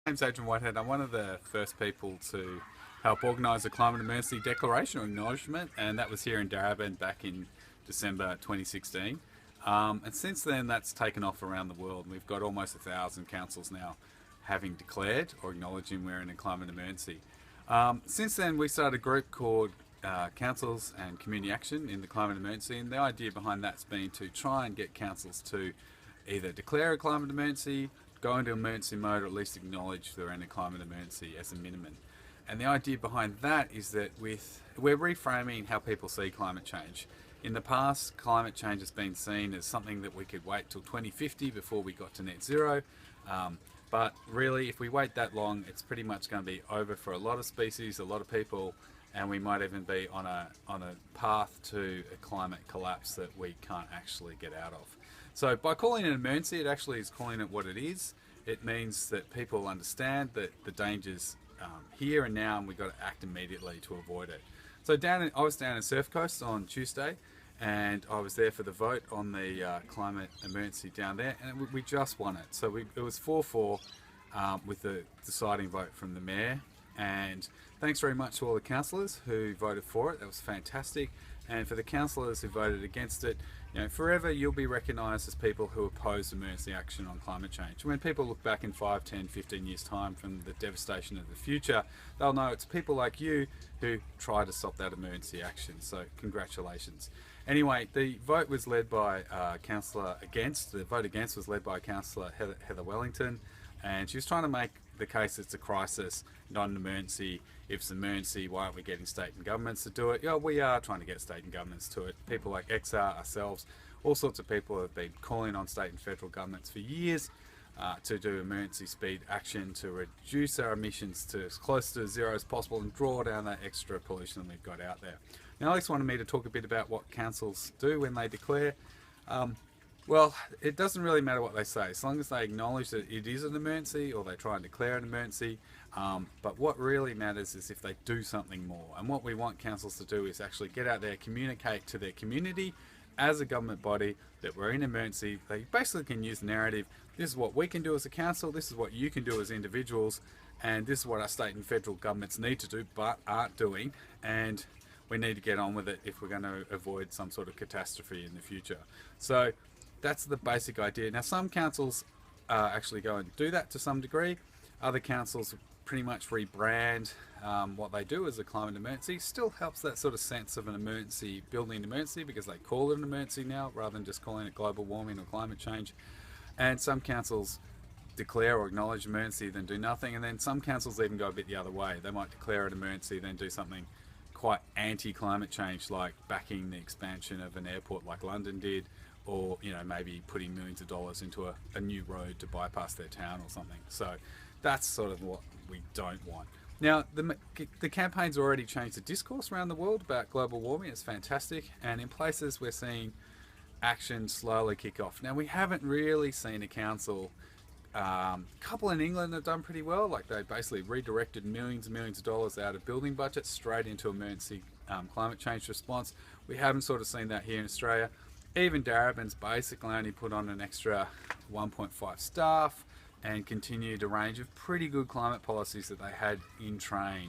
name's Adrian Whitehead. I'm one of the first people to help organise a climate emergency declaration or acknowledgement, and that was here in Darabin back in December 2016. And since then, that's taken off around the world. We've got almost 1,000 councils now having declared or acknowledging we're in a climate emergency. Since then, we started a group called Councils and Community Action in the Climate Emergency, and the idea behind that's been to try and get councils to either declare a climate emergency, go into emergency mode, or at least acknowledge they're in a climate emergency as a minimum. And the idea behind that is that we're reframing how people see climate change. In the past, climate change has been seen as something that we could wait till 2050 before we got to net zero. But really, if we wait that long, it's pretty much going to be over for a lot of species, a lot of people, and we might even be on a path to a climate collapse that we can't actually get out of. So by calling it an emergency, it actually is calling it what it is. It means that people understand that the danger's here and now, and we've got to act immediately to avoid it. So I was down in Surf Coast on Tuesday, and I was there for the vote on the climate emergency down there, and we just won it. So it was 4-4 with the deciding vote from the mayor. And thanks very much to all the councillors who voted for it. That was fantastic. And for the councillors who voted against it, forever you'll be recognised as people who oppose emergency action on climate change. When people look back in 5, 10, 15 years time from the devastation of the future, they'll know it's people like you who try to stop that emergency action. So congratulations. Anyway, the vote was led by the vote against was led by Councillor Heather Wellington, and she was trying to make the case it's a crisis, not an emergency. If it's an emergency, why aren't we getting state and governments to do it? Yeah, we are trying to get state and governments to it. People like XR, ourselves, all sorts of people have been calling on state and federal governments for years to do emergency speed action to reduce our emissions to as close to zero as possible and draw down that extra pollution that we've got out there. Now, Alex wanted me to talk a bit about what councils do when they declare. Well, it doesn't really matter what they say, as long as they acknowledge that it is an emergency or they try and declare an emergency. But what really matters is if they do something more. And what we want councils to do is actually get out there, communicate to their community as a government body that we're in emergency. They basically can use the narrative, this is what we can do as a council, this is what you can do as individuals, and this is what our state and federal governments need to do but aren't doing. And we need to get on with it if we're going to avoid some sort of catastrophe in the future. So that's the basic idea. Now, some councils actually go and do that to some degree. Other councils pretty much rebrand what they do as a climate emergency. Still helps that sort of sense of an emergency, building an emergency, because they call it an emergency now rather than just calling it global warming or climate change. And some councils declare or acknowledge emergency, then do nothing. And then some councils even go a bit the other way. They might declare an emergency, then do something quite anti-climate change, like backing the expansion of an airport like London did, or maybe putting millions of dollars into a new road to bypass their town or something. So that's sort of what we don't want. Now, the campaign's already changed the discourse around the world about global warming. It's fantastic, and in places we're seeing action slowly kick off. Now, we haven't really seen a council. A couple in England have done pretty well. Like, they basically redirected millions and millions of dollars out of building budgets straight into emergency climate change response. We haven't sort of seen that here in Australia. Even Darabin's basically only put on an extra 1.5 staff and continued a range of pretty good climate policies that they had in train.